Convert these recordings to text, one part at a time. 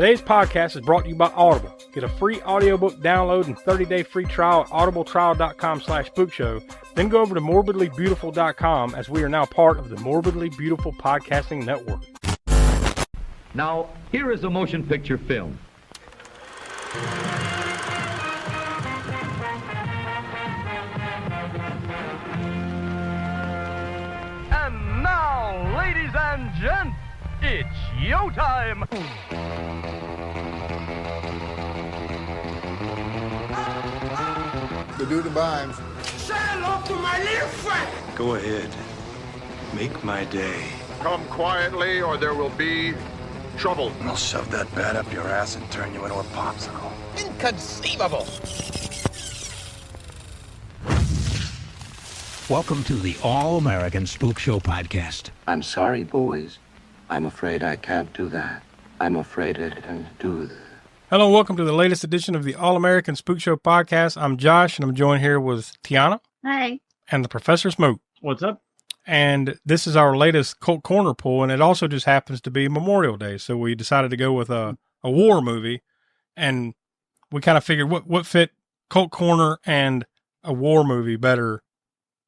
Today's podcast is brought to you by Audible. Get a free audiobook download and 30-day free trial at audibletrial.com/spookshow. Then go over to morbidlybeautiful.com as we are now part of the Morbidly Beautiful Podcasting Network. Now, here is a motion picture film. And now, ladies and gents, it's yo time. To do the bimes. Say hello to my little friend. Go ahead. Make my day. Come quietly or there will be trouble. I'll shove that bat up your ass and turn you into a popsicle. Inconceivable. Welcome to the All-American Spook Show podcast. I'm sorry, boys. I'm afraid I can't do that. I'm afraid I can't do that. Hello and welcome to the latest edition of the All-American Spook Show podcast. I'm Josh, and I'm joined here with Tiana. Hi. And the Professor Smoke. What's up? And this is our latest Cult Corner pull, and it also just happens to be Memorial Day, so we decided to go with a war movie, and we kind of figured what fit Cult Corner and a war movie better.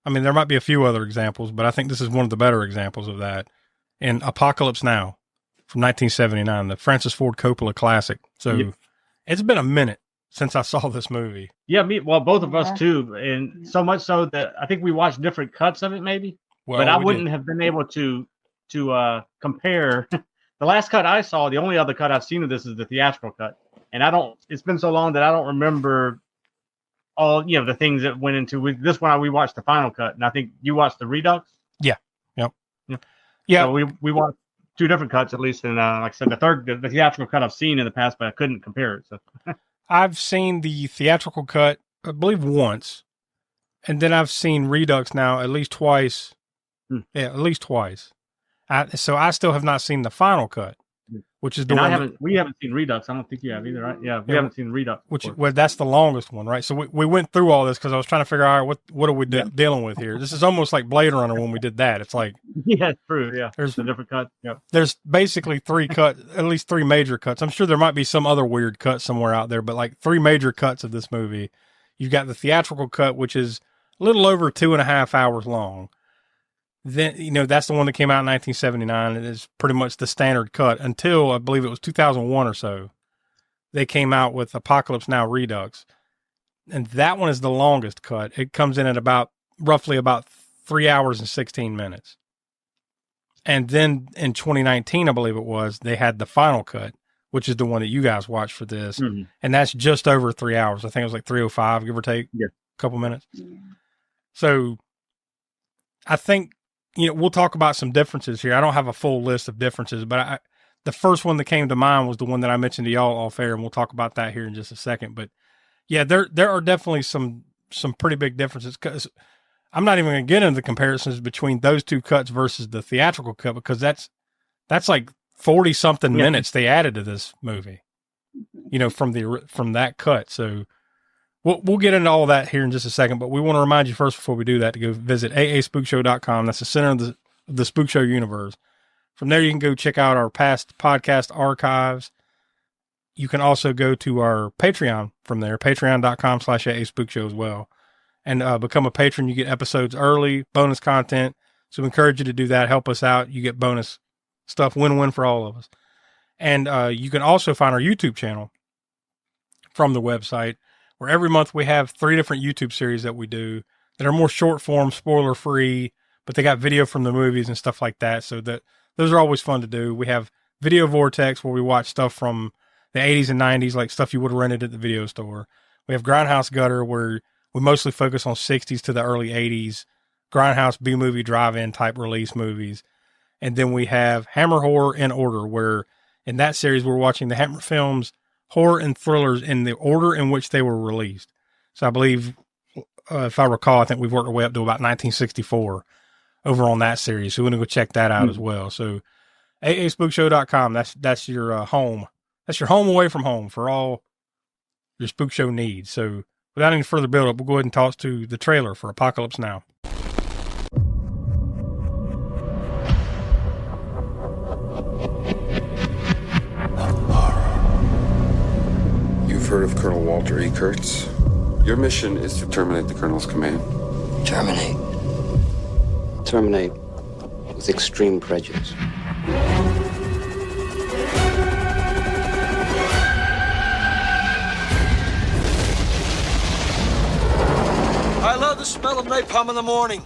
I mean, there might be a few other examples, but I think this is one of the better examples of that. In Apocalypse Now from 1979, the Francis Ford Coppola classic. So It's been a minute since I saw this movie. Yeah, both of us too. And so much so that I think we watched different cuts of it maybe. Well, but I wouldn't have been able to compare. The last cut I saw, the only other cut I've seen of this is the theatrical cut. And it's been so long that I don't remember all, the things that went into this one. We watched the final cut, and I think you watched the Redux. Yeah. Yep. Yeah. So we watched two different cuts at least, and like I said, the theatrical cut I've seen in the past, but I couldn't compare it. So I've seen the theatrical cut, I believe, once, and then I've seen Redux now at least twice. Yeah, at least twice. So I still have not seen the final cut, which is the one. We haven't seen Redux. I don't think you have either, right? Yeah, we haven't seen Redux. Well, that's the longest one, right? So we went through all this because I was trying to figure out what are we dealing with here. This is almost like Blade Runner when we did that. It's like it's true. Yeah, there's a different cut. Yeah, there's basically three cuts, at least three major cuts. I'm sure there might be some other weird cut somewhere out there, but like three major cuts of this movie. You've got the theatrical cut, which is a little over 2.5 hours long. Then, that's the one that came out in 1979. It is pretty much the standard cut until I believe it was 2001 or so. They came out with Apocalypse Now Redux. And that one is the longest cut. It comes in at roughly about 3 hours and 16 minutes. And then in 2019, I believe it was, they had the final cut, which is the one that you guys watched for this. Mm-hmm. And that's just over 3 hours. I think it was like 3:05, give or take, a couple minutes. Yeah. So I think, we'll talk about some differences here. I don't have a full list of differences, but the first one that came to mind was the one that I mentioned to y'all off air, and we'll talk about that here in just a second. But yeah, there are definitely some pretty big differences, because I'm not even going to get into the comparisons between those two cuts versus the theatrical cut, because that's like 40 something minutes they added to this movie, from that cut. So we'll get into all that here in just a second, but we want to remind you first before we do that to go visit aaspookshow.com. That's the center of the Spook Show universe. From there, you can go check out our past podcast archives. You can also go to our Patreon from there, patreon.com/aaspookshow as well, and become a patron. You get episodes early, bonus content. So we encourage you to do that. Help us out. You get bonus stuff, win-win for all of us. And you can also find our YouTube channel from the website, where every month we have 3 different YouTube series that we do that are more short form, spoiler free, but they got video from the movies and stuff like that. So those are always fun to do. We have Video Vortex, where we watch stuff from the 80s and 90s, like stuff you would have rented at the video store. We have Grindhouse Gutter, where we mostly focus on 60s to the early 80s, Grindhouse B-movie drive-in type release movies. And then we have Hammer Horror in Order, where in that series we're watching the Hammer films, horror and thrillers in the order in which they were released. So I believe, if I recall, I think we've worked our way up to about 1964 over on that series. So we're going to go check that out as well. So aaspookshow.com, that's your home. That's your home away from home for all your Spook Show needs. So without any further build up, we'll go ahead and toss to the trailer for Apocalypse Now. Horror. heard of Colonel Walter E. Kurtz. Your mission is to terminate the Colonel's command. Terminate. Terminate with extreme prejudice. I love the smell of napalm in the morning.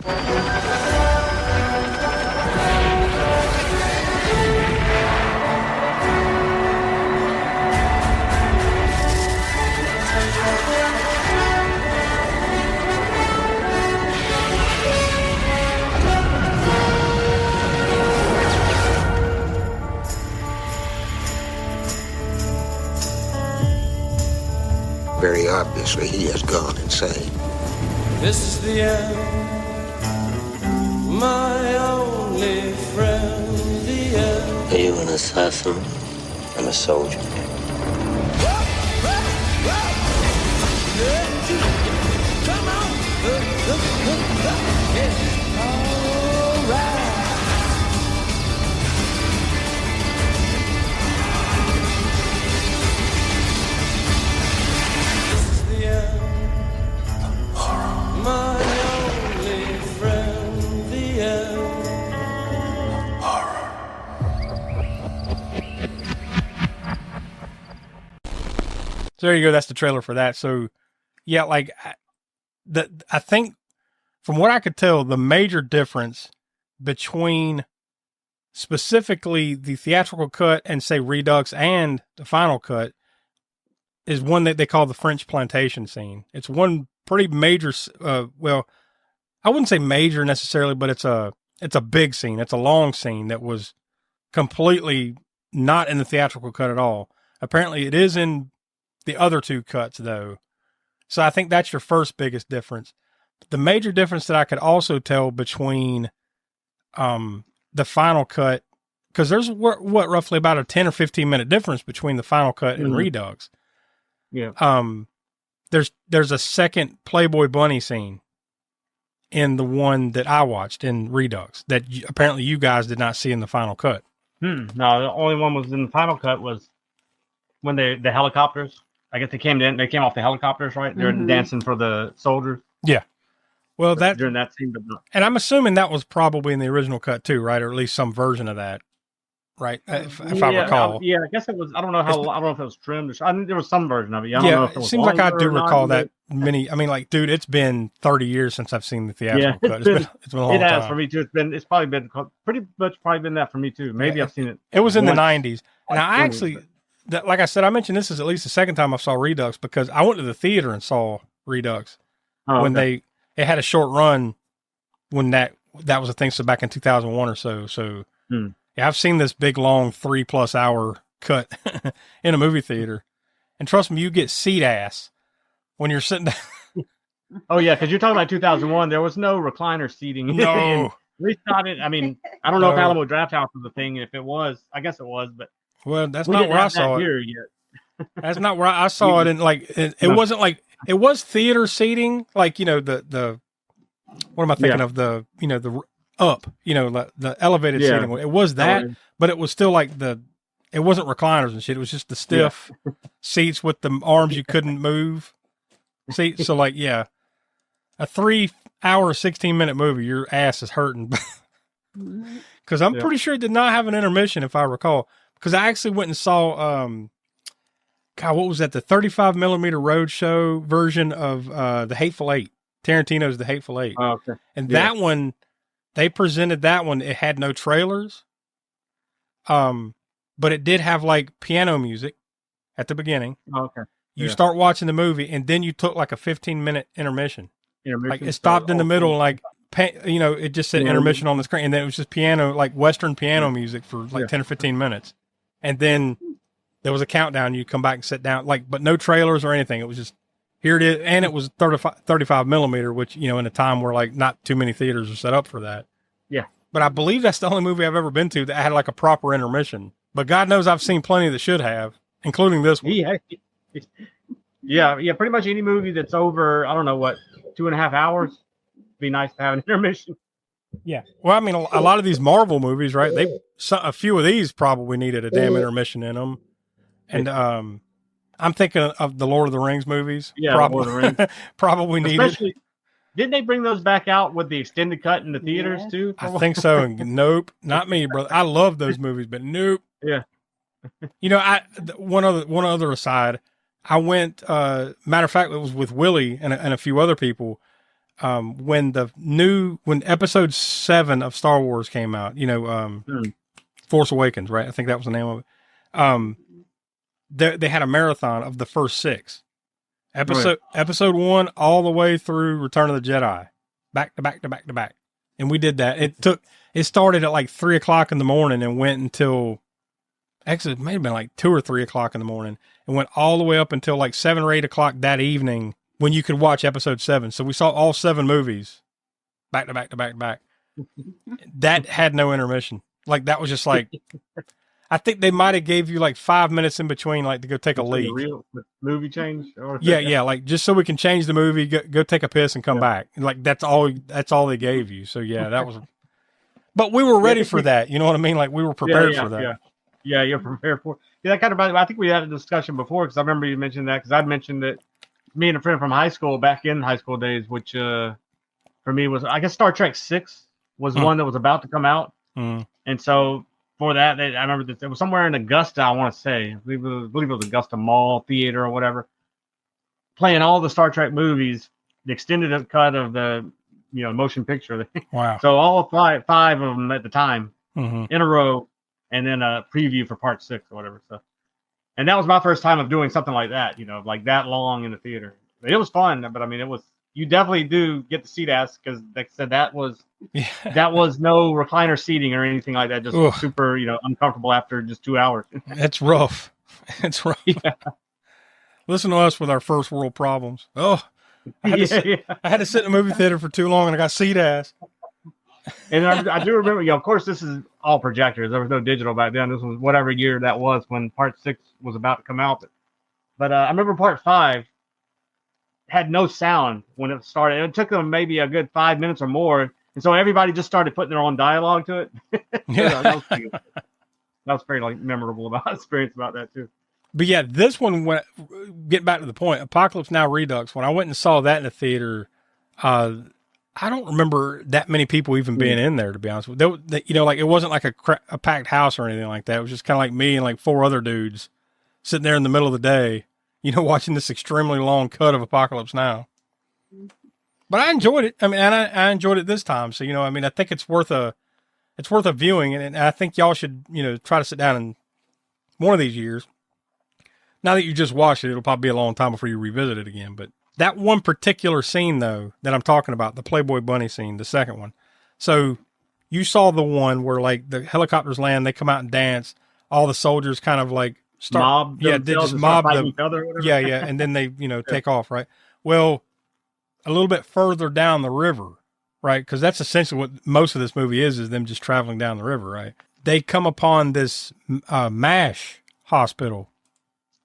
Very obviously, he has gone insane. This is the end, my only friend, the end. Are you an assassin? I'm a soldier. Come on! It's all right. This is the end. My only friend, the end. So there you go. That's the trailer for that. So, yeah, like I think from what I could tell, the major difference between specifically the theatrical cut and say Redux and the final cut is one that they call the French plantation scene. It's one pretty major. Well, I wouldn't say major necessarily, but it's a big scene. It's a long scene that was completely not in the theatrical cut at all. Apparently, it is in the other two cuts though. So I think that's your first biggest difference. The major difference that I could also tell between the final cut, because there's what roughly about a 10 or 15 minute difference between the final cut and Redux. Yeah. There's a second Playboy Bunny scene in the one that I watched in Redux that apparently you guys did not see in the final cut. No, the only one was in the final cut was when the helicopters. I guess they came off the helicopters, right? They're dancing for the soldiers. Yeah. Well, that during that scene, but not. And I'm assuming that was probably in the original cut too, right? Or at least some version of that, right? If I recall. Yeah, I guess it was. I don't know if it was trimmed. I think there was some version of it. I don't know if it was seems like I do recall not, that many. I mean, like, dude, it's been 30 years since I've seen the theatrical cut. It's been a long time. It has for me too. It's probably been pretty much been that for me too. Maybe I've seen it. It was in the 90s. And I actually, like I said, I mentioned this is at least the second time I saw Redux because I went to the theater and saw Redux when it had a short run when that was a thing. So back in 2001 or so. So yeah, I've seen this big, long 3+ hour cut in a movie theater. And trust me, you get seat ass when you're sitting down. Oh yeah. Cause you're talking about 2001. There was no recliner seating. No. At least not it. I mean, I don't know if Alamo Draft House was a thing. If it was, I guess it was, but well, that's not where I saw it. That's not where I saw it. And like, it wasn't like, it was theater seating. Like, what am I thinking of? The elevated seating. It was that, but it was still like it wasn't recliners and shit. It was just the stiff seats with the arms you couldn't move. See, so like, yeah, a 3 hour, 16-minute movie, your ass is hurting. Cause I'm pretty sure it did not have an intermission if I recall. Cause I actually went and saw, what was that? The 35 millimeter Roadshow version of The Hateful Eight. Tarantino's The Hateful Eight. Oh, okay. And that one, they presented that one. It had no trailers. But it did have like piano music at the beginning. Oh, okay. You start watching the movie and then you took like a 15-minute intermission. Like it stopped in the middle, like, it just said intermission on the screen. And then it was just piano, like Western piano music for like 10 or 15 minutes. And then there was a countdown. You come back and sit down, but no trailers or anything. It was just, here it is. And it was 35 millimeter, which, in a time where like not too many theaters are set up for that. Yeah. But I believe that's the only movie I've ever been to that had like a proper intermission. But God knows I've seen plenty that should have, including this one. Yeah. Pretty much any movie that's over, I don't know what, 2.5 hours. It'd be nice to have an intermission. Yeah. Well, I mean, a lot of these Marvel movies, right? A few of these probably needed a damn intermission in them. And I'm thinking of the Lord of the Rings movies. Yeah, Lord of the Rings. Probably needed. Especially, didn't they bring those back out with the extended cut in the theaters too? I think so. And nope, not me, brother. I love those movies, but nope. Yeah. You know, one other aside, I went. Matter of fact, it was with Willie and a few other people. When episode 7 of Star Wars came out, you know, Force Awakens, right? I think that was the name of it. They had a marathon of the first 6 episode 1 all the way through Return of the Jedi, back to back to back to back. And we did that. It started at like 3:00 in the morning and went until, actually it may have been like 2 or 3:00 in the morning, and went all the way up until like 7 or 8 o'clock that evening when you could watch episode 7. So we saw all 7 movies back to back to back to back. That had no intermission. Like that was just like, I think they might have gave you like 5 minutes in between, like to go take a leak. Real movie change? Yeah, like just so we can change the movie, go take a piss and come back. Like that's all they gave you. So yeah, that was. But we were ready for that. You know what I mean? Like we were prepared for that. Yeah, you're prepared for. Yeah, that kind of. I think we had a discussion before because I remember you mentioned that because I'd mentioned that me and a friend from high school back in high school days, which for me was, I guess, Star Trek 6 was one that was about to come out, and so. For that, I remember that it was somewhere in Augusta, I want to say. I believe it was Augusta Mall Theater or whatever. Playing all the Star Trek movies, the extended cut of the motion picture. Wow. So all five of them at the time in a row, and then a preview for part 6 or whatever. So, and that was my first time of doing something like that, like that long in the theater. But it was fun, but I mean, you definitely do get the seat ass because like I said, that was no recliner seating or anything like that. Just super, uncomfortable after just 2 hours. It's rough. It's rough. Yeah. Listen to us with our first world problems. Oh, I had to sit in a movie theater for too long and I got seat ass. And I do remember, of course, this is all projectors. There was no digital back then. This was whatever year that was when part 6 was about to come out. But I remember part 5 had no sound when it started. It took them maybe a good 5 minutes or more. And so everybody just started putting their own dialogue to it. That was very memorable experience about that too. But yeah, this one, get back to the point, Apocalypse Now Redux, when I went and saw that in the theater, I don't remember that many people even being in there, to be honest with you. It wasn't like a packed house or anything like that. It was just kind of like me and like 4 other dudes sitting there in the middle of the day, watching this extremely long cut of Apocalypse Now. But I enjoyed it. I mean, and I enjoyed it this time. So, I think it's worth a viewing. And I think y'all should, try to sit down and one of these years. Now that you just watched it, it'll probably be a long time before you revisit it again. But that one particular scene, though, that I'm talking about, the Playboy Bunny scene, the second one. So you saw the one where, like, the helicopters land, they come out and dance. All the soldiers kind of, like, mob. Yeah, they just mob them. Yeah, and then they, take off, right? Well, a little bit further down the river, right? Because that's essentially what most of this movie is them just traveling down the river, right? They come upon this MASH hospital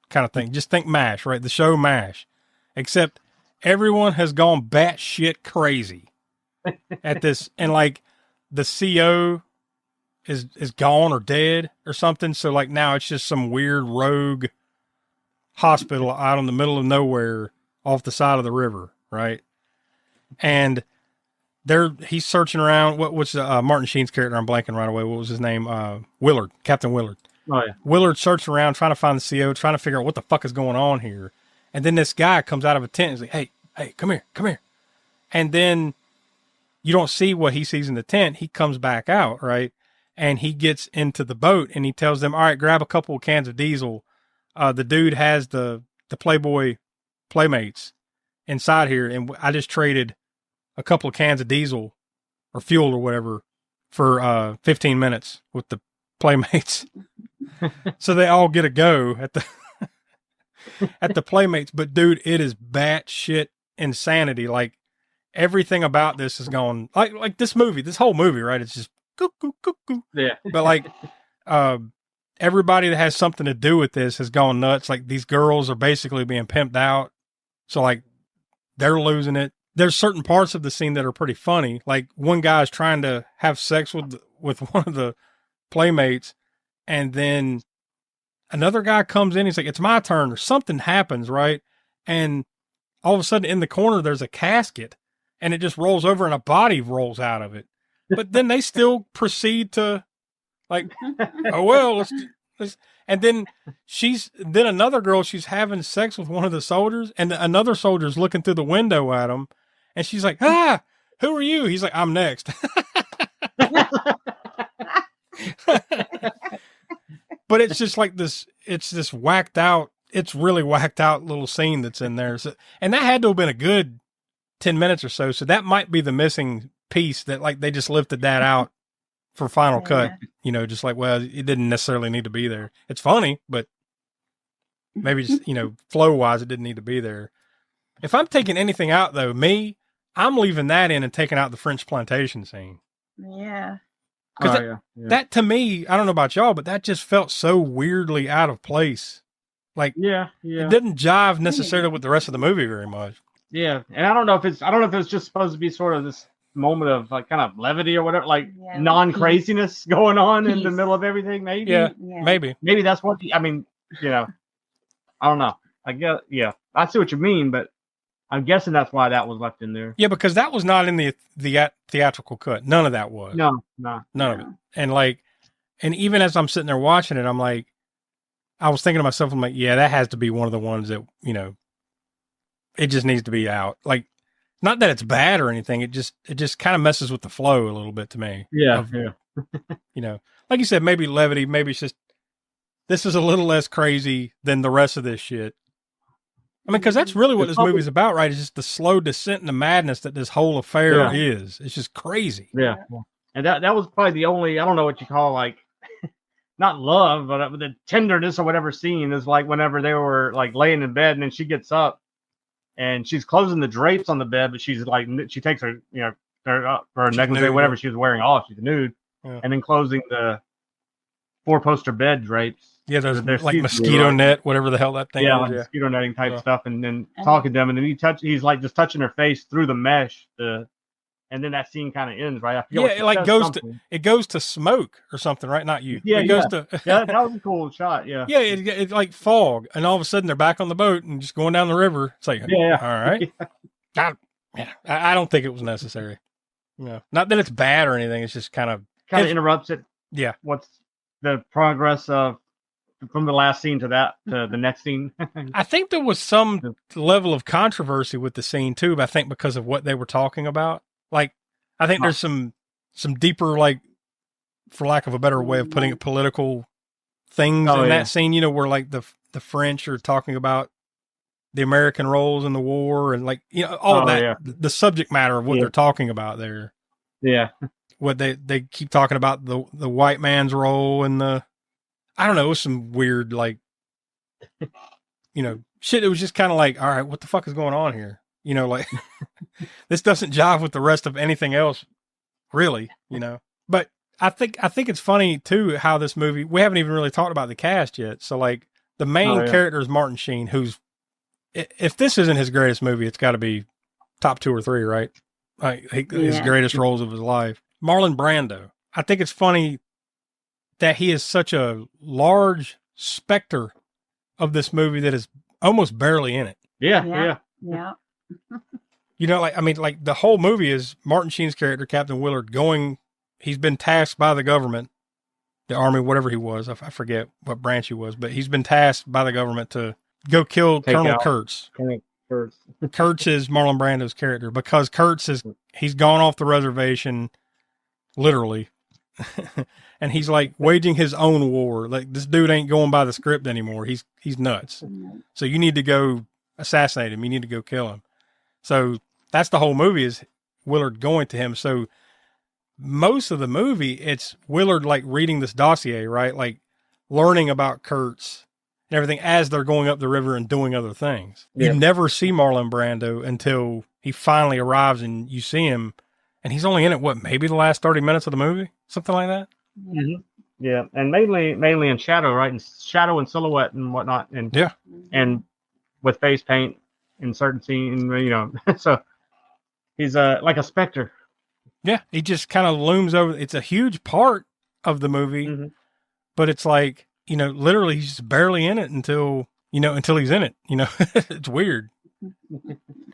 kind of thing. Just think MASH, right? The show MASH. Except everyone has gone batshit crazy at this. And, like, the CO is gone or dead or something. So, like, now it's just some weird rogue hospital out in the middle of nowhere off the side of the river, right? And he's searching around. What's Martin Sheen's character? I'm blanking right away. What was his name? Willard, Captain Willard. Oh yeah. Willard searching around, trying to find the CO, trying to figure out what the fuck is going on here. And then this guy comes out of a tent and is like, "Hey, come here." And then you don't see what he sees in the tent. He comes back out, right? And he gets into the boat and he tells them, "All right, grab a couple of cans of diesel. The dude has the Playboy Playmates inside here, and I just traded a couple of cans of diesel or fuel or whatever for 15 minutes with the Playmates." So they all get a go at the Playmates. But dude, it is batshit insanity. Like everything about this is going like this whole movie, right? It's just cuckoo. Yeah. But like everybody that has something to do with this has gone nuts. Like these girls are basically being pimped out. So like they're losing it. There's certain parts of the scene that are pretty funny. Like one guy's trying to have sex with one of the Playmates, and then another guy comes in. He's like, it's my turn, or something happens, right? And all of a sudden in the corner, there's a casket and it just rolls over and a body rolls out of it. But then they still proceed to like, oh, well, let's and then then another girl, she's having sex with one of the soldiers, and another soldier's looking through the window at him. And she's like, who are you? He's like, I'm next. But it's just like it's this whacked out, it's really whacked out little scene that's in there. So, and that had to have been a good 10 minutes or so. So that might be the missing piece that like they just lifted that out for final cut, just like, well, it didn't necessarily need to be there. It's funny, but maybe just, flow wise, it didn't need to be there. If I'm taking anything out though, I'm leaving that in and taking out the French plantation scene. Yeah. Because that to me, I don't know about y'all, but that just felt so weirdly out of place. Like, it didn't jive necessarily with the rest of the movie very much. Yeah, and I don't know if it's just supposed to be sort of this moment of like kind of levity or whatever, like non-craziness going on in the middle of everything. Maybe, maybe that's what I mean. I don't know. I guess, I see what you mean, but I'm guessing that's why that was left in there. Yeah, because that was not in the theatrical cut. None of that was. No. None of it. And even as I'm sitting there watching it, I'm like, I was thinking to myself, I'm like, yeah, that has to be one of the ones that, it just needs to be out. Like, not that it's bad or anything. It just kind of messes with the flow a little bit to me. Yeah. Like you said, maybe levity, maybe it's just, this is a little less crazy than the rest of this shit. I mean, because that's really what this movie's about, right? It's just the slow descent into madness that this whole affair is. It's just crazy. Yeah. And that was probably the only, I don't know what you call, like, not love, but the tenderness or whatever scene is like whenever they were like laying in bed and then she gets up and she's closing the drapes on the bed, but she's like, she takes her, her necklace, whatever she was wearing off, she's nude, and then closing the 4-poster bed drapes. Yeah, there's like mosquito net, whatever the hell that thing is. Like mosquito netting type stuff, and then talking to them, and then he's like just touching her face through the mesh, and then that scene kind of ends, right? I forget it like goes to smoke or something, right? Not you. Yeah, it goes to that was a cool shot. Yeah, yeah, it's like fog, and all of a sudden they're back on the boat and just going down the river. It's like, all right. I don't think it was necessary. Not that it's bad or anything. It's just kind of interrupts it. Yeah, what's the progress of from the last scene to the next scene? I think there was some level of controversy with the scene too, but I think because of what they were talking about. Like, I think there's some deeper, like, for lack of a better way of putting it, political things in that scene, where like the French are talking about the American roles in the war and like, all of that, the subject matter of what they're talking about there. Yeah. What they keep talking about the white man's role and I don't know, it was some weird, like, shit. It was just kind of like, all right, what the fuck is going on here? Like this doesn't jive with the rest of anything else, really, But I think it's funny too how this movie, we haven't even really talked about the cast yet. So like the main character is Martin Sheen, who's, if this isn't his greatest movie, it's got to be top 2 or 3, right? His greatest roles of his life. Marlon Brando. I think it's funny that he is such a large specter of this movie that is almost barely in it. Yeah. Like the whole movie is Martin Sheen's character, Captain Willard, he's been tasked by the government, the army, whatever he was. I forget what branch he was, but he's been tasked by the government to go kill Colonel Kurtz. Kurtz is Marlon Brando's character because he's gone off the reservation, literally. And he's like waging his own war. Like this dude ain't going by the script anymore. He's nuts. So you need to go assassinate him. You need to go kill him. So that's the whole movie is Willard going to him. So most of the movie, it's Willard like reading this dossier, right? Like learning about Kurtz and everything as they're going up the river and doing other things. You never see Marlon Brando until he finally arrives and you see him, and he's only in it, maybe the last 30 minutes of the movie? Something like that? Mm-hmm. Yeah, and mainly in shadow, right? In shadow and silhouette and whatnot. And with face paint in certain scenes, so he's like a specter. Yeah, he just kind of looms over. It's a huge part of the movie, but it's like literally he's just barely in it until he's in it. It's weird.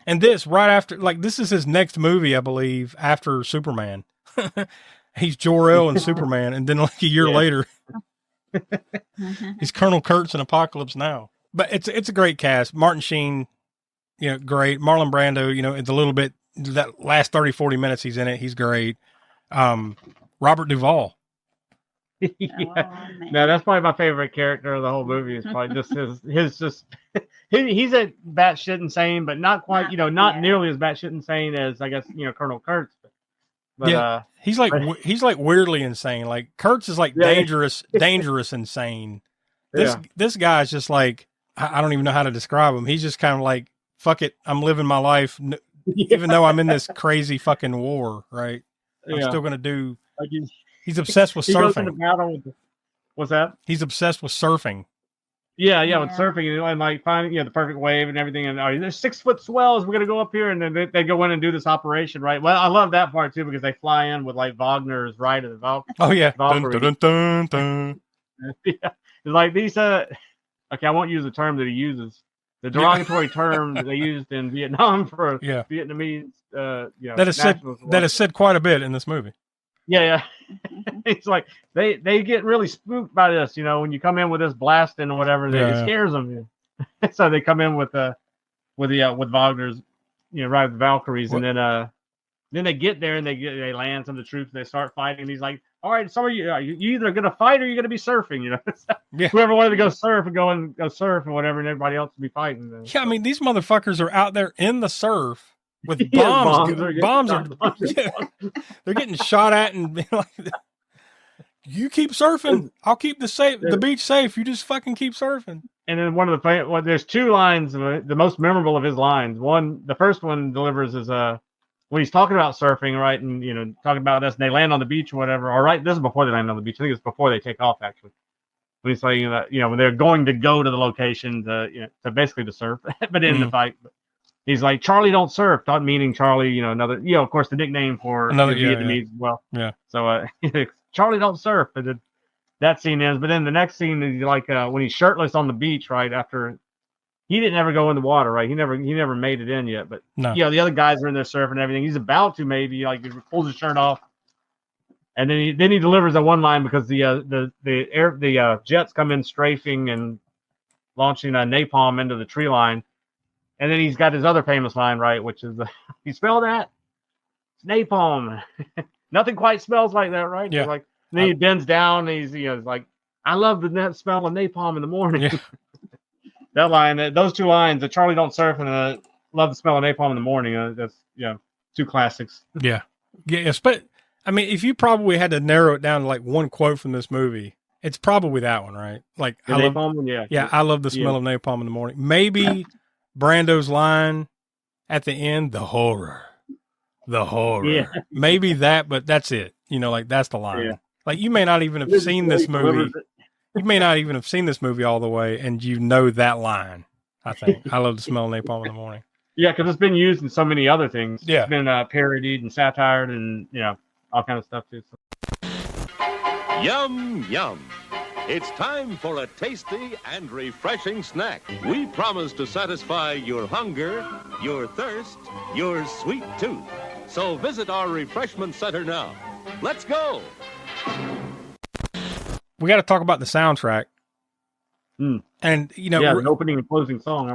And this right after, like, this is his next movie, I believe, after Superman. He's Jor-El in Superman, and then like a year later, he's Colonel Kurtz in Apocalypse Now. But it's a great cast. Martin Sheen, great. Marlon Brando, it's a little bit, that last 30, 40 minutes he's in it, he's great. Robert Duvall. No, that's probably my favorite character of the whole movie. Is probably just his just he's a batshit insane, but not quite, not nearly as batshit insane as I guess Colonel Kurtz. But yeah, he's like weirdly insane. Like Kurtz is like dangerous insane. This guy is just like, I don't even know how to describe him. He's just kind of like, fuck it, I'm living my life, even though I'm in this crazy fucking war. Right? I'm still gonna do. Like he's obsessed with surfing. What's that? He's obsessed with surfing. Yeah, with surfing and like finding the perfect wave and everything. And there's 6 foot swells. We're gonna go up here, and then they go in and do this operation, right? Well, I love that part too because they fly in with like Wagner's Ride of the Valkyrie. Oh yeah, dun, dun, dun, dun. Yeah, it's like these. Okay, I won't use the term that he uses. The derogatory term that they used in Vietnam for Vietnamese. That is said quite a bit in this movie. Yeah. It's like they get really spooked by this, when you come in with this blasting or whatever, it scares them. So they come in with Wagner's, Ride of the Valkyries, and then they get there and they land some of the troops and they start fighting. And he's like, all right, some of you either gonna fight or you're gonna be surfing, Whoever wanted to go surf and go surf and whatever, and everybody else would be fighting. Yeah, I mean, these motherfuckers are out there in the surf with bombs. They're getting shot at and like, you keep surfing, I'll keep the beach safe. You just fucking keep surfing. And then one of there's 2 lines, the most memorable of his lines. The first one delivers is when he's talking about surfing, right, and talking about this, and they land on the beach or whatever. All right, this is before they land on the beach. I think it's before they take off, actually. When he's saying that, when they're going to go to the location to basically to surf, but in the fight. He's like, Charlie don't surf, not meaning Charlie, another, of course, the nickname for Vietnamese as well. Yeah. So Charlie don't surf. And then that scene ends. But then the next scene is like when he's shirtless on the beach, right after he didn't ever go in the water, right? He never made it in yet. But the other guys are in there surfing and everything. He's about to maybe like he pulls his shirt off, and then he delivers a one line because the jets come in strafing and launching a napalm into the tree line. And then he's got his other famous line, right, which is, you smell that? It's napalm. Nothing quite smells like that, right? Yeah. Like, then he bends down, and he's like, I love the smell of napalm in the morning. Yeah. That line, those 2 lines, the Charlie don't surf and love the smell of napalm in the morning. That's 2 classics. Yeah. Yes, but I mean, if you probably had to narrow it down to like one quote from this movie, it's probably that one, right? Like, napalm one, I love the smell of napalm in the morning. Maybe Brando's line at the end, the horror. Yeah. Maybe that, but that's it. Like that's the line. Yeah. Like you may not even have seen this movie. You may not even have seen this movie all the way, and that line. I think I love the smell of napalm in the morning. Yeah, because it's been used in so many other things. Yeah, it's been parodied and satired, and all kind of stuff too. So. Yum yum. It's time for a tasty and refreshing snack. We promise to satisfy your hunger, your thirst, your sweet tooth. So visit our refreshment center now. Let's go. We got to talk about the soundtrack. And, the opening and closing song.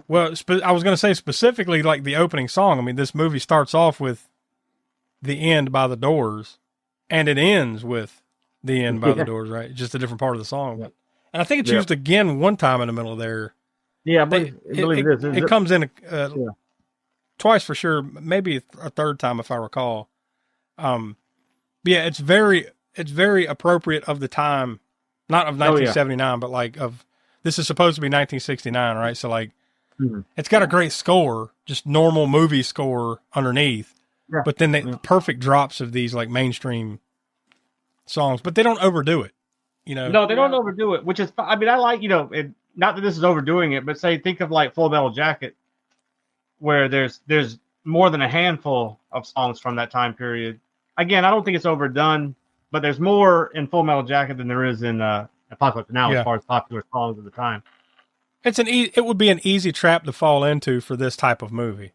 Well, I was going to say specifically like the opening song. I mean, this movie starts off with The End by the Doors, and it ends with The End by the Doors, right? Just a different part of the song. But, and I think it's used again one time in the middle there. Yeah, I believe it is. It comes in twice for sure, maybe a third time if I recall. It's very appropriate of the time, not of 1979, but like this is supposed to be 1969, right? So like, it's got a great score, just normal movie score underneath, but then perfect drops of these like mainstream songs, but they don't overdo it, No, they don't overdo it, which is, I mean, I like, not that this is overdoing it, but think of like Full Metal Jacket, where there's more than a handful of songs from that time period. Again, I don't think it's overdone, but there's more in Full Metal Jacket than there is in Apocalypse Now Yeah. as far as popular songs at the time. It would be an easy trap to fall into for this type of movie.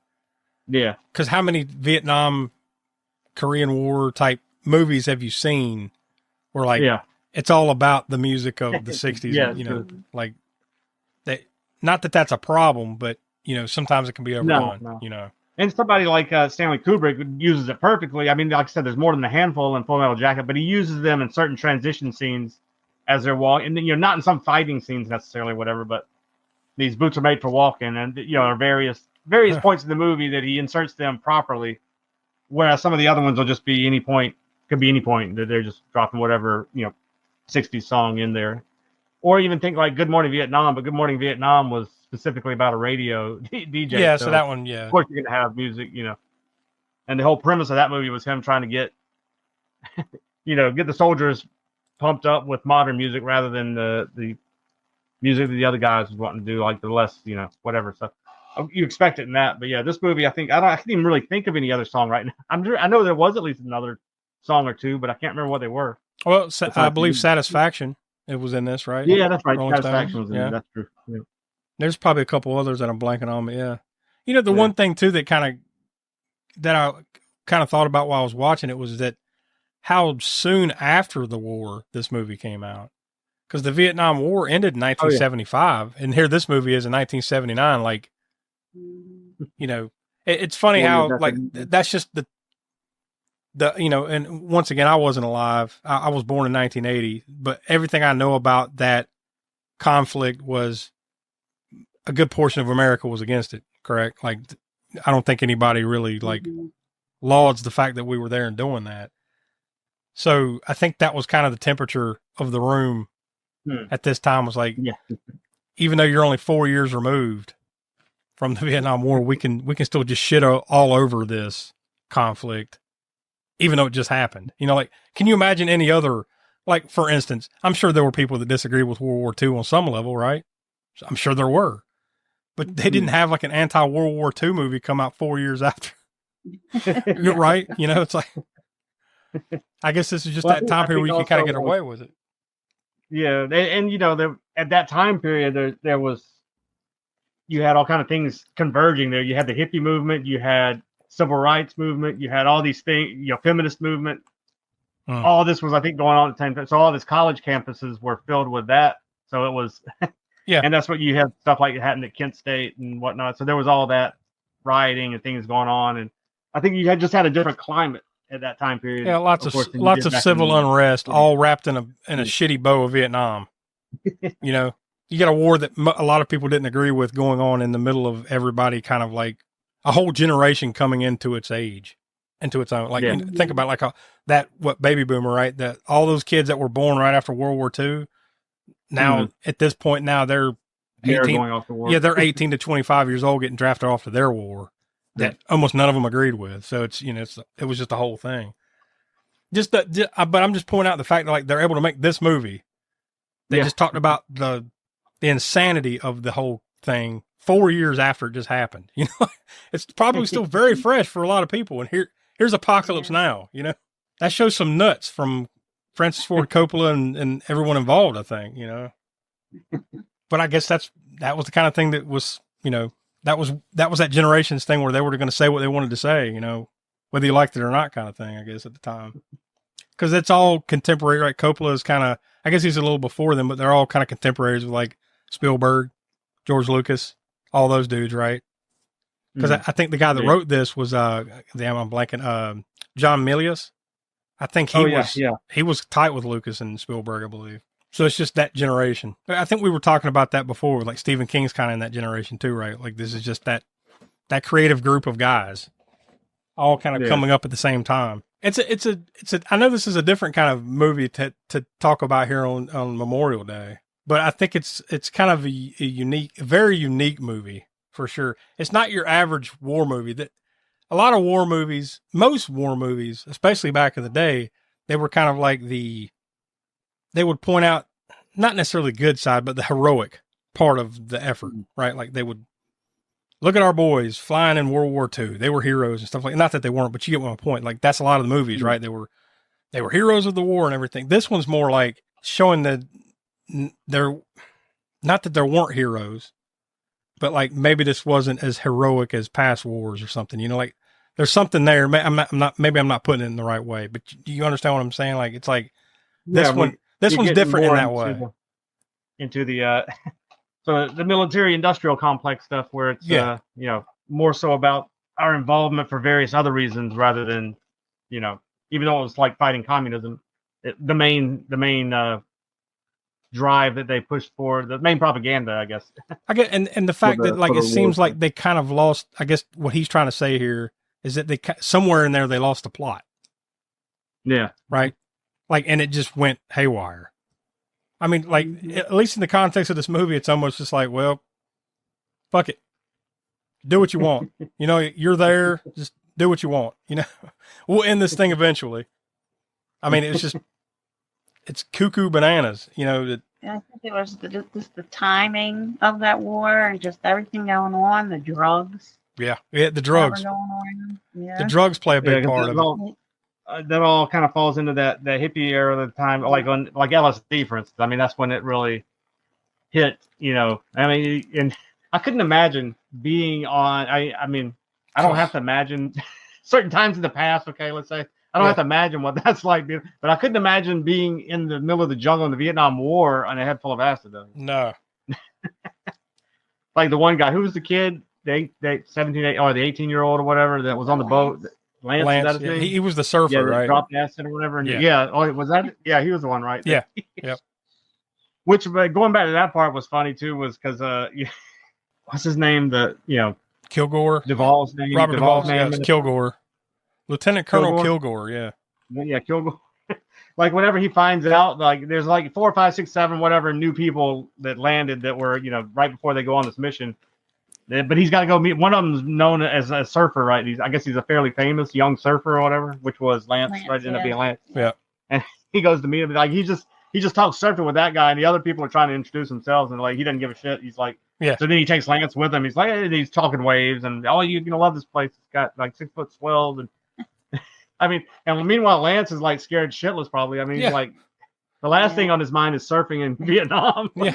Yeah. Because how many Vietnam, Korean War type movies have you seen where like it's all about the music of the 60s? Yeah, you know, like that. Not that that's a problem, but you know, sometimes it can be overdone. No. You know, and somebody like Stanley Kubrick uses it perfectly. I mean, like I said, there's more than a handful in Full Metal Jacket, but he uses them in certain transition scenes as they're walking, and then you're not in some fighting scenes necessarily, whatever, but these boots are made for walking, and you know, are various points in the movie that he inserts them properly. Whereas some of the other ones will just be any point, could be any point that they're just dropping whatever, you know, 60s song in there. Or even think like Good Morning Vietnam, but Good Morning Vietnam was specifically about a radio DJ. Yeah, so that one, Of course you're going to have music, you know. And the whole premise of that movie was him trying to get, you know, get the soldiers pumped up with modern music rather than the music that the other guys was wanting to do, like the less, you know, whatever stuff. You expect it in that, but yeah, this movie, I can't even really think of any other song right now. I know there was at least another song or two, but I can't remember what they were. Well, I believe Satisfaction, it was in this, right? Yeah, that's right. Rolling Satisfaction Stones. was in it. That's true. Yeah. There's probably a couple others that I'm blanking on, but yeah. You know, the one thing too that I kind of thought about while I was watching it was that how soon after the war this movie came out. Because the Vietnam War ended in 1975, and here this movie is in 1979. Like, you know, it's funny how like that's just the you know. And once again, I wasn't alive. I was born in 1980, but everything I know about that conflict was a good portion of America was against it. Correct? Like, I don't think anybody really like lauds the fact that we were there and doing that. So I think that was kind of the temperature of the room at this time. Was like, even though you're only 4 years removed from the Vietnam War, we can still just shit all over this conflict, even though it just happened. You know, like, can you imagine any other, like, for instance, I'm sure there were people that disagreed with World War II on some level, right? I'm sure there were, but they didn't have like an anti-World War II movie come out 4 years after. Right? You know, it's like, I guess this is just that time period where you can kind of get away with it. Yeah, and you know, at that time period, there was, you had all kind of things converging there. You had the hippie movement, you had civil rights movement, you had all these things, you know, feminist movement. All this was, I think, going on at the same time. So all these college campuses were filled with that. So it was, and that's what you had stuff like it happened at Kent State and whatnot. So there was all that rioting and things going on, and I think you had just had a different climate at that time period. Yeah, lots of civil unrest, all wrapped in a shitty bow of Vietnam. You know, you got a war that a lot of people didn't agree with going on in the middle of everybody kind of like a whole generation coming into its age, into its own. Like, you know, think about like what baby boomer, right? That all those kids that were born right after World War II. Now at this point, now they're 18. Going off the war. Yeah, they're 18 to 25 years old, getting drafted off to their war that almost none of them agreed with. So it's, you know, it was just the whole thing. But I'm just pointing out the fact that like they're able to make this movie. They just talked about the insanity of the whole thing 4 years after it just happened. You know, it's probably still very fresh for a lot of people. And here's Apocalypse Now. You know, that shows some nuts from Francis Ford Coppola and everyone involved, I think, you know. But I guess that was the kind of thing that was, you know, that was that generation's thing where they were going to say what they wanted to say, you know, whether you liked it or not, kind of thing, I guess, at the time. Because it's all contemporary, right? Coppola is kind of, I guess he's a little before them, but they're all kind of contemporaries with like Spielberg, George Lucas, all those dudes, right? Because I think the guy that wrote this was, I'm blanking, John Milius. I think he was tight with Lucas and Spielberg, I believe. So it's just that generation. I think we were talking about that before. Like Stephen King's kind of in that generation too, right? Like this is just that creative group of guys, all kind of coming up at the same time. It's a. I know this is a different kind of movie to talk about here on Memorial Day, but I think it's kind of a very unique movie for sure. It's not your average war movie. That a lot of war movies, most war movies, especially back in the day, they were kind of like they would point out not necessarily the good side, but the heroic part of the effort, right? Like they would look at our boys flying in World War II. They were heroes and stuff like that. Not that they weren't, but you get my point. Like that's a lot of the movies, right? They were heroes of the war and everything. This one's more like showing there, not that there weren't heroes, but like maybe this wasn't as heroic as past wars or something. You know, like there's something there. Maybe I'm not putting it in the right way, but do you understand what I'm saying? Like it's like this one's different in that way. Into the so the military industrial complex stuff where it's more so about our involvement for various other reasons rather than even though it was like fighting communism, the main drive that they pushed for, the main propaganda, I guess. I get, and the fact that like it seems like they kind of lost. I guess what he's trying to say here is that they somewhere in there they lost the plot. Yeah. Right. Like, and it just went haywire. I mean, like at least in the context of this movie, it's almost just like, well, fuck it, do what you want. You're there, just do what you want. We'll end this thing eventually. I mean, it's cuckoo bananas. I think it was just the timing of that war and just everything going on, the drugs. Yeah, the drugs. Going on. Yeah. The drugs play a big part of it. That all kind of falls into that hippie era of the time, like LSD, for instance. I mean, that's when it really hit. I mean, and I couldn't imagine being on. I mean, I don't have to imagine certain times in the past. Okay, let's say I don't have to imagine what that's like, but I couldn't imagine being in the middle of the jungle in the Vietnam War on a head full of acid. Though. No. Like the one guy, who was the kid? The 18-year-old or whatever that was on the boat. Lance, is that his name? He was the surfer, right? Dropped acid or whatever. And was that? Yeah, he was the one, right? Yeah. Yep. Which, going back to that part, was funny too, was because what's his name? Kilgore. Duvall's name. Robert Duvall's name. Yeah, Kilgore. Lieutenant Colonel Kilgore. Yeah. Yeah, Kilgore. Like whenever he finds out, like there's like 4, 5, 6, 7, whatever new people that landed that were right before they go on this mission. But he's got to go meet one of them's known as a surfer, right? I guess he's a fairly famous young surfer or whatever, which was Lance right? Ended up being Lance. Yeah. And he goes to meet him, like he just talks surfing with that guy, and the other people are trying to introduce themselves, and like he doesn't give a shit. He's like, yeah. So then he takes Lance with him. He's like, hey, he's talking waves, and you're gonna love this place. It's got like 6-foot swells, and I mean, and meanwhile Lance is like scared shitless, probably. I mean, he's like the last thing on his mind is surfing in Vietnam. Yeah.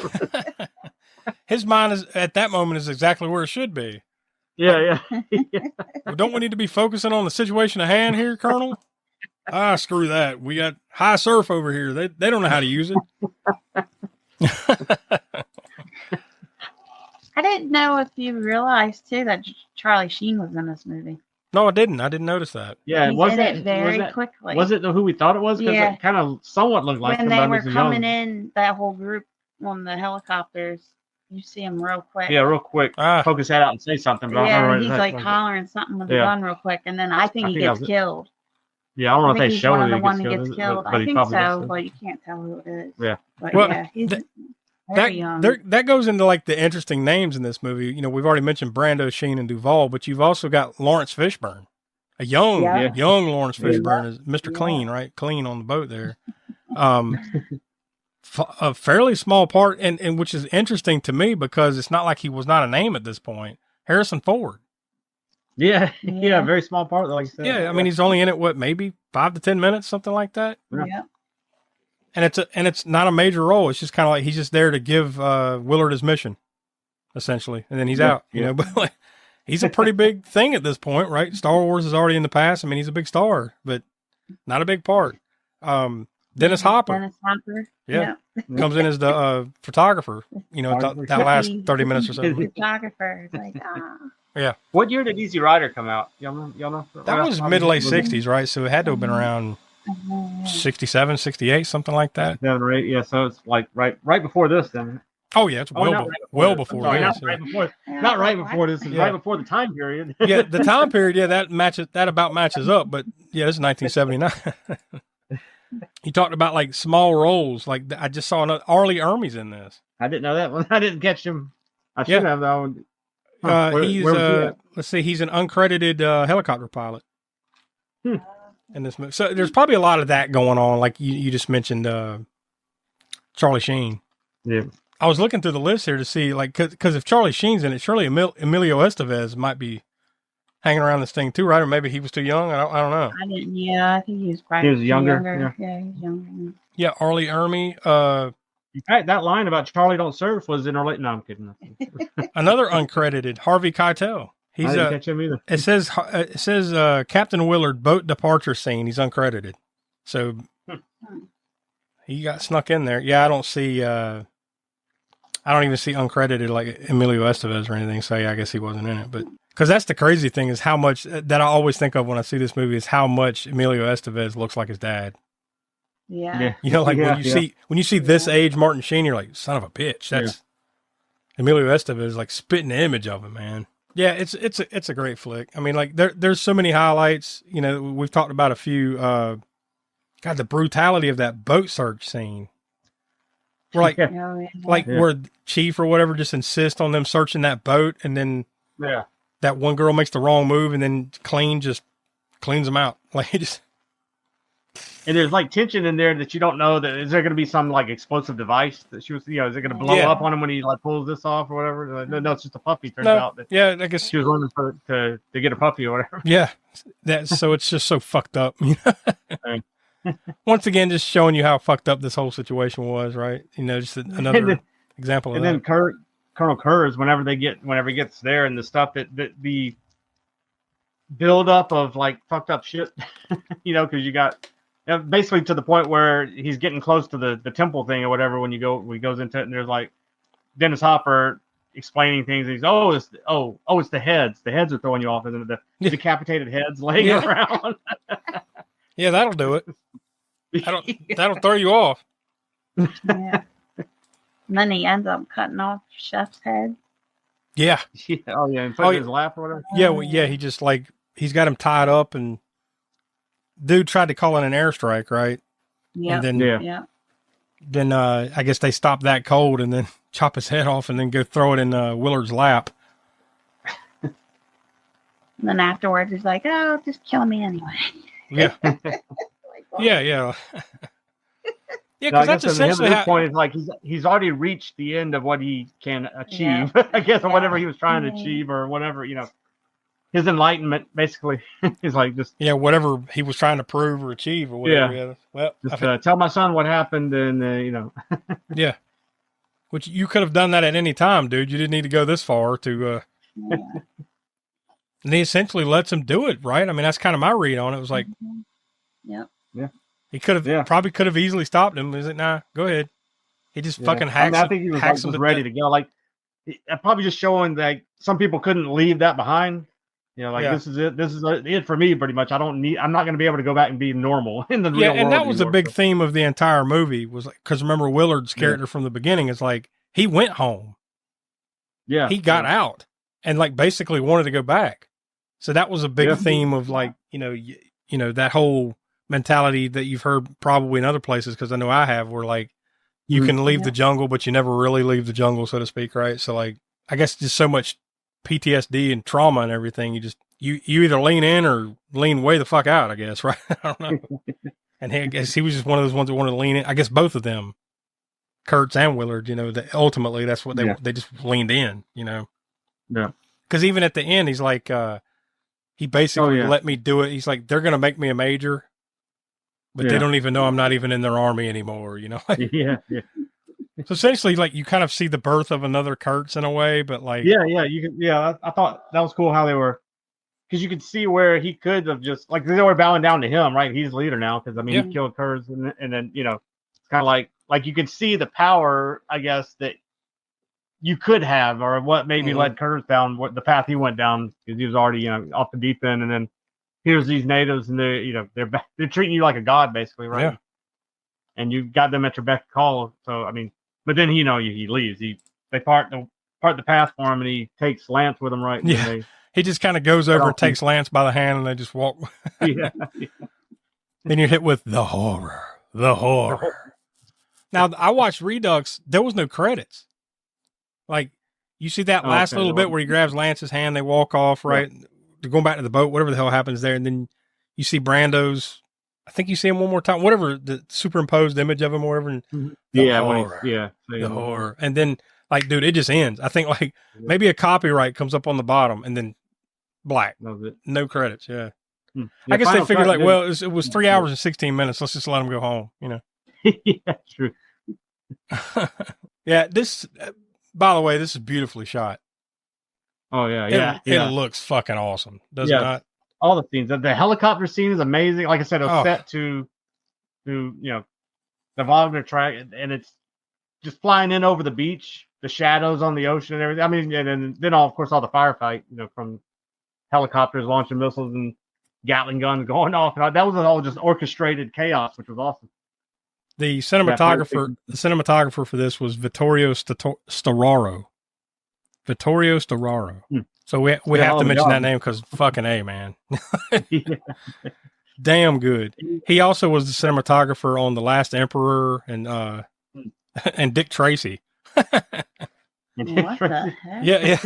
His mind is at that moment is exactly where it should be. Yeah. Well, don't we need to be focusing on the situation at hand here, Colonel? Screw that. We got high surf over here. They don't know how to use it. I didn't know if you realized too that Charlie Sheen was in this movie. No, I didn't. I didn't notice that. Yeah, was it very quickly? Was it who we thought it was? Because it kind of somewhat looked like when they were coming in, that whole group on the helicopters. You see him real quick. Yeah, real quick. Poke his head out and say something. But he's like hollering something with a gun real quick, and then I think he gets killed. Yeah, I don't know if they show it. The one who gets killed. I think so, but you can't tell who it is. Yeah. But well, he's very young. That goes into like the interesting names in this movie. We've already mentioned Brando, Sheen, and Duvall, but you've also got Lawrence Fishburne, a young Lawrence Fishburne is Mr. Clean, right? Clean on the boat there. A fairly small part, and which is interesting to me because it's not like he was not a name at this point. Harrison Ford. Yeah, very small part, like you said. Yeah, I mean he's only in it maybe 5 to 10 minutes, something like that. Yeah. And it's not a major role. It's just kind of like he's just there to give Willard his mission, essentially, and then he's out. But like he's a pretty big thing at this point, right? Star Wars is already in the past. I mean, he's a big star, but not a big part. Dennis Hopper. Yeah. Comes in as the photographer, that last 30 minutes or so. Photographer. Like, Yeah. What year did Easy Rider come out? Y'all know? That was mid-late 60s, right? So it had to have been around 67, 68, something like that. 7 or 8, yeah. So it's like right before this then. Oh, yeah. It's well before this. Not right before this. It's right before the time period. Yeah, the time period, that about matches up. But, yeah, this is 1979. He talked about like small roles. Like I just saw Arlie Ermey's in this. I didn't know that one. I didn't catch him. I should have though. Let's see. He's an uncredited helicopter pilot in this movie. So there's probably a lot of that going on. Like you just mentioned Charlie Sheen. Yeah. I was looking through the list here to see like because if Charlie Sheen's in it, surely Emilio Estevez might be hanging around this thing too, right? Or maybe he was too young. I don't know. I think he was probably younger. Yeah, he was younger. Yeah, Arlie Ermey. In fact, that line about Charlie don't surf was in our late. No, I'm kidding. Another uncredited, Harvey Keitel. I didn't catch him either. It says Captain Willard boat departure scene. He's uncredited, so he got snuck in there. Yeah, I don't even see uncredited like Emilio Estevez or anything. So yeah, I guess he wasn't in it. But because that's the crazy thing is how much that I always think of when I see this movie is how much Emilio Estevez looks like his dad. Yeah. You know, like when you see this age Martin Sheen, you're like, son of a bitch. That's Emilio Estevez, like spitting the image of him, man. Yeah, it's a great flick. I mean, like there's so many highlights. You know, we've talked about a few. God, the brutality of that boat search scene. Where where Chief or whatever just insists on them searching that boat, and then that one girl makes the wrong move, and then just cleans them out. Like he just. And there's like tension in there that you don't know that is there going to be some like explosive device that she was, is it going to blow up on him when he like pulls this off or whatever? No, it's just a puppy. Turns out that I guess she was running to get a puppy or whatever. Yeah, so it's just so fucked up. You know? Once again, just showing you how fucked up this whole situation was, right? You know, just another example of that. And then Colonel Kurz, whenever he gets there and the stuff that the build up of like fucked up shit, because you got. Basically to the point where he's getting close to the temple thing or whatever when he goes into it and there's like Dennis Hopper explaining things. He's it's the heads. The heads are throwing you off, isn't it? The decapitated heads laying around. Yeah, that'll do it. That'll throw you off. Yeah. And then he ends up cutting off Chef's head. Yeah. Oh yeah, and put it in his lap or whatever. Yeah, he just he's got him tied up and dude tried to call in an airstrike, right? Yeah. Then I guess they stop that cold and then chop his head off and then go throw it in Willard's lap. And then afterwards, he's like, "Oh, just kill me anyway." Yeah. Yeah. Because that's essentially his point is like he's already reached the end of what he can achieve, I guess, or whatever he was trying to achieve, or whatever his enlightenment, basically, is like just whatever he was trying to prove or achieve or whatever. Yeah. Well, just, tell my son what happened, and yeah, which you could have done that at any time, dude. You didn't need to go this far to. And he essentially lets him do it, right? I mean, that's kind of my read on it. It was like, yeah, he could have probably could have easily stopped him. Is it? Nah, go ahead. He just fucking hacks. I think he was ready to go. Like, probably just showing that some people couldn't leave that behind. This is it. This is it for me, pretty much. I'm not going to be able to go back and be normal in the real world. Yeah, and that was a big theme of the entire movie. Was like, because remember Willard's character from the beginning is like he went home. Yeah, he got out and like basically wanted to go back. So that was a big theme of like that whole mentality that you've heard probably in other places, because I know I have, where like you can leave the jungle, but you never really leave the jungle, so to speak, right? So like I guess just so much PTSD and trauma and everything, you either lean in or lean way the fuck out, I guess, right? I don't know. And I guess he was just one of those ones that wanted to lean in. I guess both of them, Kurtz and Willard, that ultimately that's what they just leaned in, Yeah. Because even at the end, he's like, he basically let me do it. He's like, they're going to make me a major, but they don't even know I'm not even in their army anymore, Yeah. So essentially, like, you kind of see the birth of another Kurtz in a way, but like, I thought that was cool how they were, because you could see where he could have just like they were bowing down to him, right? He's the leader now, because I mean he killed Kurtz, and then it's kind of like you could see the power, I guess, that you could have, or what maybe led Kurtz down the path he went down, because he was already off the deep end, and then here's these natives, and they're treating you like a god, basically, right? Yeah. And you got them at your beck and call, so I mean. But then he leaves. They part the path for him, and he takes Lance with him, right? Yeah. He just kind of goes over and takes Lance by the hand, and they just walk. Yeah. Then you're hit with the horror. Now I watched Redux. There was no credits. Like you see that last little bit where he grabs Lance's hand, they walk off, right? They're going back to the boat, whatever the hell happens there, and then you see Brando's. I think you see him one more time, whatever the superimposed image of him, or whatever. The horror. And then, like, dude, it just ends. I think, like, maybe a copyright comes up on the bottom and then black. No credits. Yeah. I guess they figured, like, well, it was 3 hours and 16 minutes. Let's just let him go home, Yeah, true. Yeah, this. By the way, this is beautifully shot. Oh yeah, It looks fucking awesome, does it not? All the scenes. The helicopter scene is amazing. Like I said, it was set to the Wagner track, and it's just flying in over the beach, the shadows on the ocean and everything. I mean, and then of course all the firefight, from helicopters launching missiles and Gatling guns going off. And that was all just orchestrated chaos, which was awesome. The cinematographer for this was Vittorio Storaro. Vittorio Storaro. So we have to mention that name because fucking A, man. Damn good. He also was the cinematographer on The Last Emperor and Dick Tracy. What the heck? Yeah.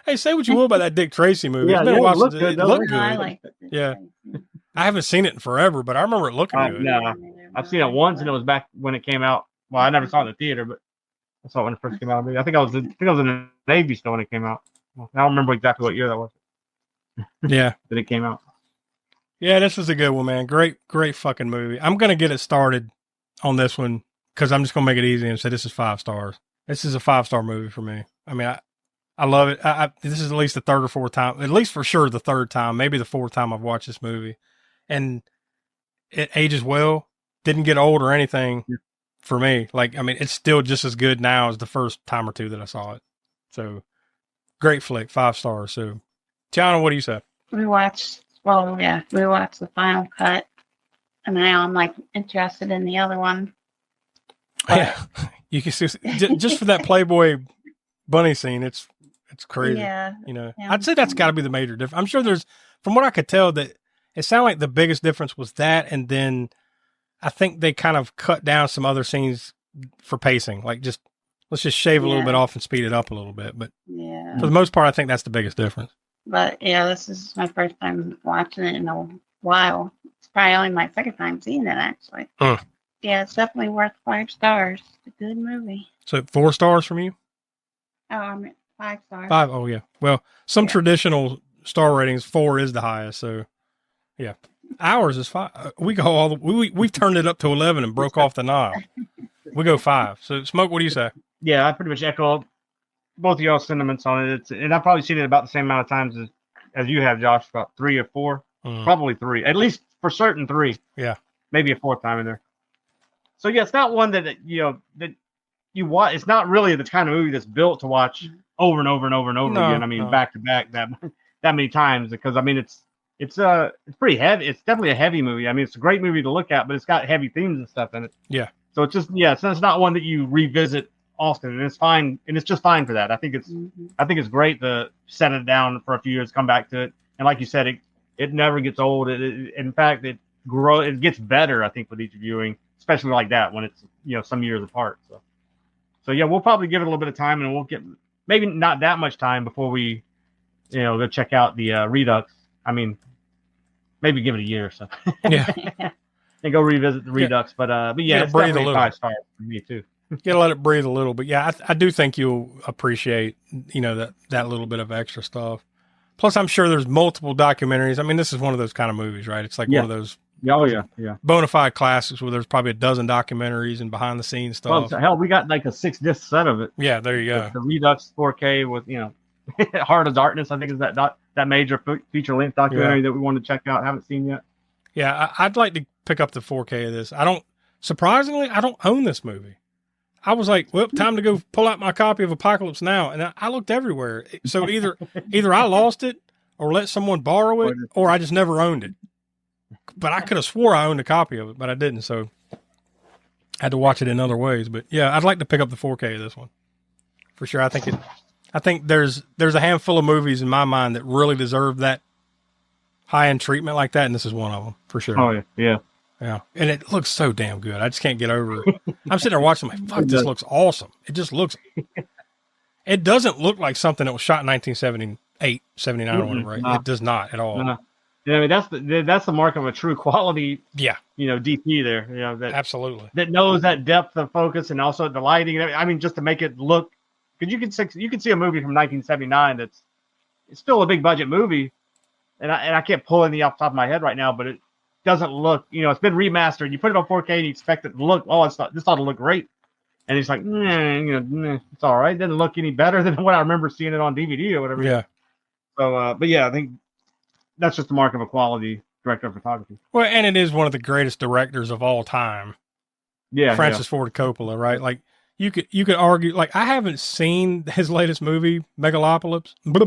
Hey, say what you will about that Dick Tracy movie. It's been a while since it looked good. I like Yeah. I haven't seen it in forever, but I remember it looking good. No, I've seen it once, and it was back when it came out. Well, I never saw it in the theater, but I saw it when it first came out. I think I was in the Navy still when it came out. I don't remember exactly what year that was. Yeah. That it came out. Yeah, this was a good one, man. Great fucking movie. I'm going to get it started on this one because I'm just going to make it easy and say this is 5 stars. This is a 5-star movie for me. I mean, I love it. This is at least the third or fourth time, at least for sure the third time, maybe the fourth time I've watched this movie. And it ages well. Didn't get old or anything for me. Like, I mean, it's still just as good now as the first time or two that I saw it. So, great flick, 5 stars. So, Tiana, what do you say? We watched the final cut, and now I'm like interested in the other one. Yeah, you can see just for that Playboy bunny scene, it's crazy. Yeah, I'd say that's got to be the major difference. I'm sure there's, from what I could tell, that it sounded like the biggest difference was that, and then I think they kind of cut down some other scenes for pacing, like let's just shave a little bit off and speed it up a little bit. But for the most part, I think that's the biggest difference. But yeah, this is my first time watching it in a while. It's probably only my second time seeing it, actually. Yeah, it's definitely worth 5 stars. It's a good movie. So 4 stars from you? Oh, I'm at 5 stars. 5? Oh, yeah. Well, some traditional star ratings, 4 is the highest. So, yeah. Ours is 5. We go we've turned it up to 11 and broke off the knob. We go 5. So, Smoke, what do you say? Yeah, I pretty much echo both of y'all's sentiments on it. And I've probably seen it about the same amount of times as you have, Josh, about 3 or 4. Probably 3. At least for certain 3. Yeah. Maybe a 4th time in there. So yeah, it's not one that you watch. It's not really the kind of movie that's built to watch over and over and over and over again. I mean, back to back that many times, because I mean it's pretty heavy. It's definitely a heavy movie. I mean, it's a great movie to look at, but it's got heavy themes and stuff in it. Yeah. So it's just it's not one that you revisit often, and it's fine, and it's just fine for that. I think it's great to set it down for a few years, come back to it, and like you said, it never gets old. In fact, it gets better. I think with each viewing. Especially like that when it's some years apart. So yeah, we'll probably give it a little bit of time, and we'll get maybe not that much time before we go check out the Redux. I mean, maybe give it a year or so. Yeah, and go revisit the Redux. But yeah, it's breathe a little. 5 stars for me too. Gotta let it breathe a little. But yeah, I do think you'll appreciate that little bit of extra stuff. Plus, I'm sure there's multiple documentaries. I mean, this is one of those kind of movies, right? It's like one of those. Oh yeah. Bona fide classics where there's probably a dozen documentaries and behind the scenes stuff. Well, hell, we got like a 6-disc set of it. Yeah, there you go. The Redux 4K with Heart of Darkness. I think is that major feature length documentary that we want to check out. Haven't seen yet. Yeah, I'd like to pick up the 4K of this. Surprisingly, I don't own this movie. I was like, well, time to go pull out my copy of Apocalypse Now, and I looked everywhere. So either I lost it or let someone borrow it, or I just never owned it. But I could have swore I owned a copy of it, but I didn't. So I had to watch it in other ways. But yeah, I'd like to pick up the 4K of this one for sure. I think there's a handful of movies in my mind that really deserve that high end treatment like that, and this is one of them for sure. Oh yeah. And it looks so damn good. I just can't get over it. I'm sitting there watching, like, fuck, this looks awesome. It just looks. It doesn't look like something that was shot in 1978, 79 or whatever. Right? No. It does not at all. No. Yeah, I mean that's the mark of a true quality. Yeah, DP there. That absolutely that knows that depth of focus and also the lighting. I mean, just to make it look, because you can see a movie from 1979 it's still a big budget movie, and I can't pull any off the top of my head right now, but it doesn't look. It's been remastered. You put it on 4K and you expect it to look. This ought to look great, And he's like, it's all right. It doesn't look any better than what I remember seeing it on DVD or whatever. Yeah. So, but yeah, I think that's just the mark of a quality director of photography. Well, and it is one of the greatest directors of all time. Yeah. Francis Ford Coppola, right? Like you could argue, like I haven't seen his latest movie, Megalopolis, No, we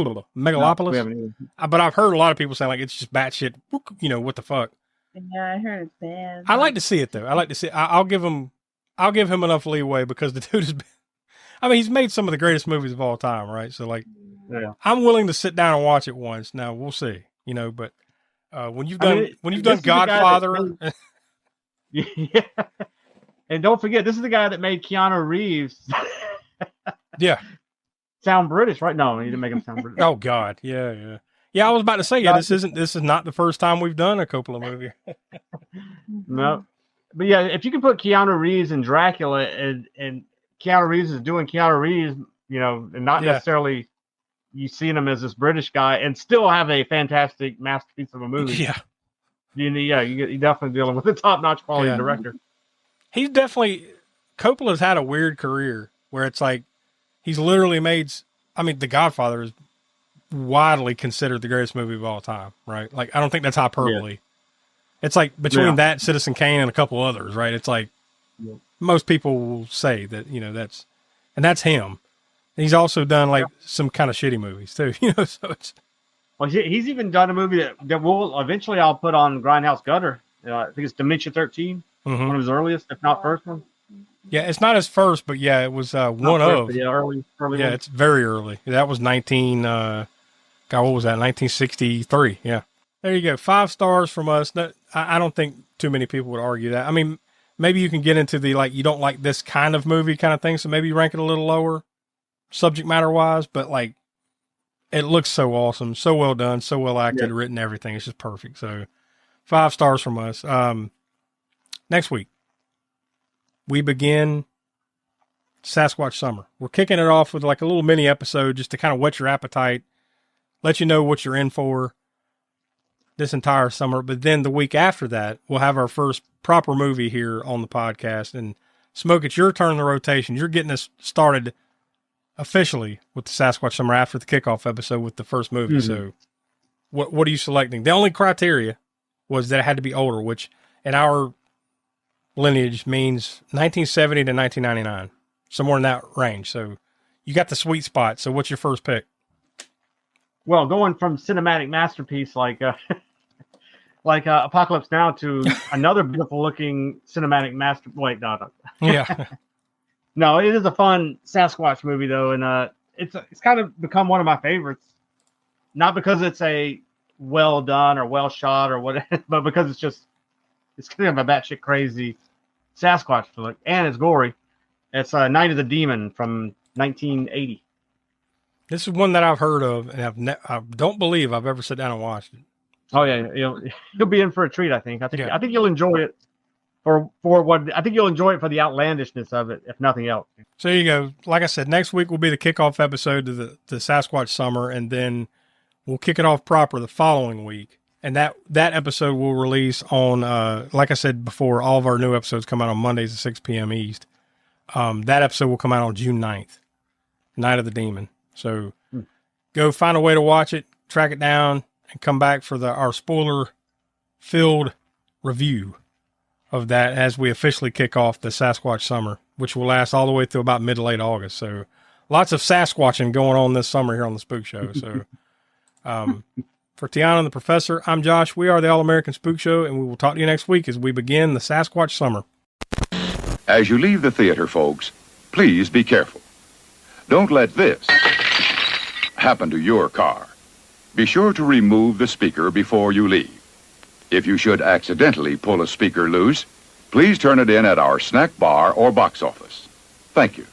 haven't either. but I've heard a lot of people saying like it's just batshit, what the fuck. Yeah, I heard it's bad. I like to see it though. I like to see. I'll give him enough leeway because the dude has been. I mean, he's made some of the greatest movies of all time, right? So like, I'm willing to sit down and watch it once. Now we'll see, but when you've done Godfather, yeah. And don't forget, this is the guy that made Keanu Reeves. Yeah. Sound British, right? No, he didn't make him sound British. Oh God, yeah. I was about to say, this is not the first time we've done a Coppola movie. No, but yeah, if you can put Keanu Reeves in Dracula and Keanu Reeves is doing Keanu Reeves, and not necessarily you seeing him as this British guy, and still have a fantastic masterpiece of a movie. Yeah, you're definitely dealing with a top-notch quality director. He's definitely Coppola's had a weird career where it's like he's literally made. I mean, The Godfather is widely considered the greatest movie of all time, right? Like, I don't think that's hyperbole. Yeah. It's like between that, Citizen Kane, and a couple others, right? It's like most people will say that, that's him. And he's also done like some kind of shitty movies too, so it's. Well, he's even done a movie that will eventually I'll put on Grindhouse Gutter. I think it's Dementia 13, one of his earliest, if not first one. Yeah, it's not his first, but yeah, it was one of. Yeah, early. Yeah, one. It's very early. That was 1963. Yeah. There you go. 5 stars from us. I don't think too many people would argue that. I mean, maybe you can get into the, like, you don't like this kind of movie kind of thing, so maybe you rank it a little lower, subject matter wise, but, like, it looks so awesome, so well done, so well acted, written, everything. It's just perfect. So 5 stars from us. Next week, we begin Sasquatch Summer. We're kicking it off with like a little mini episode just to kind of whet your appetite, let you know what you're in for this entire summer. But then the week after that, we'll have our first proper movie here on the podcast. And Smoke, it's your turn in the rotation. You're getting us started officially with the Sasquatch Summer after the kickoff episode with the first movie. Mm-hmm. So what are you selecting? The only criteria was that it had to be older, which in our lineage means 1970 to 1999, somewhere in that range. So you got the sweet spot. So what's your first pick? Well, going from cinematic masterpiece like Apocalypse Now to another beautiful looking cinematic master. Wait, no. Yeah. No, it is a fun Sasquatch movie though, and it's kind of become one of my favorites. Not because it's a well done or well shot or what, but because it's kind of a batshit crazy Sasquatch flick, and it's gory. It's Night of the Demon from 1980. This is one that I've heard of, and I don't believe I've ever sat down and watched it. Oh yeah, you'll be in for a treat. I think you'll enjoy it for what I think you'll enjoy it for the outlandishness of it, if nothing else. So there you go. Like I said, next week will be the kickoff episode to the Sasquatch Summer, and then we'll kick it off proper the following week. And that episode will release on, like I said before, all of our new episodes come out on Mondays at 6 p.m. East. That episode will come out on June 9th, Night of the Demon. So go find a way to watch it, track it down, and come back for our spoiler-filled review of that as we officially kick off the Sasquatch Summer, which will last all the way through about mid to late August. So lots of Sasquatching going on this summer here on the Spook Show. So for Tiana and the Professor, I'm Josh. We are the All-American Spook Show, and we will talk to you next week as we begin the Sasquatch Summer. As you leave the theater, folks, please be careful. Don't let this happen to your car. Be sure to remove the speaker before you leave. If you should accidentally pull a speaker loose, please turn it in at our snack bar or box office. Thank you.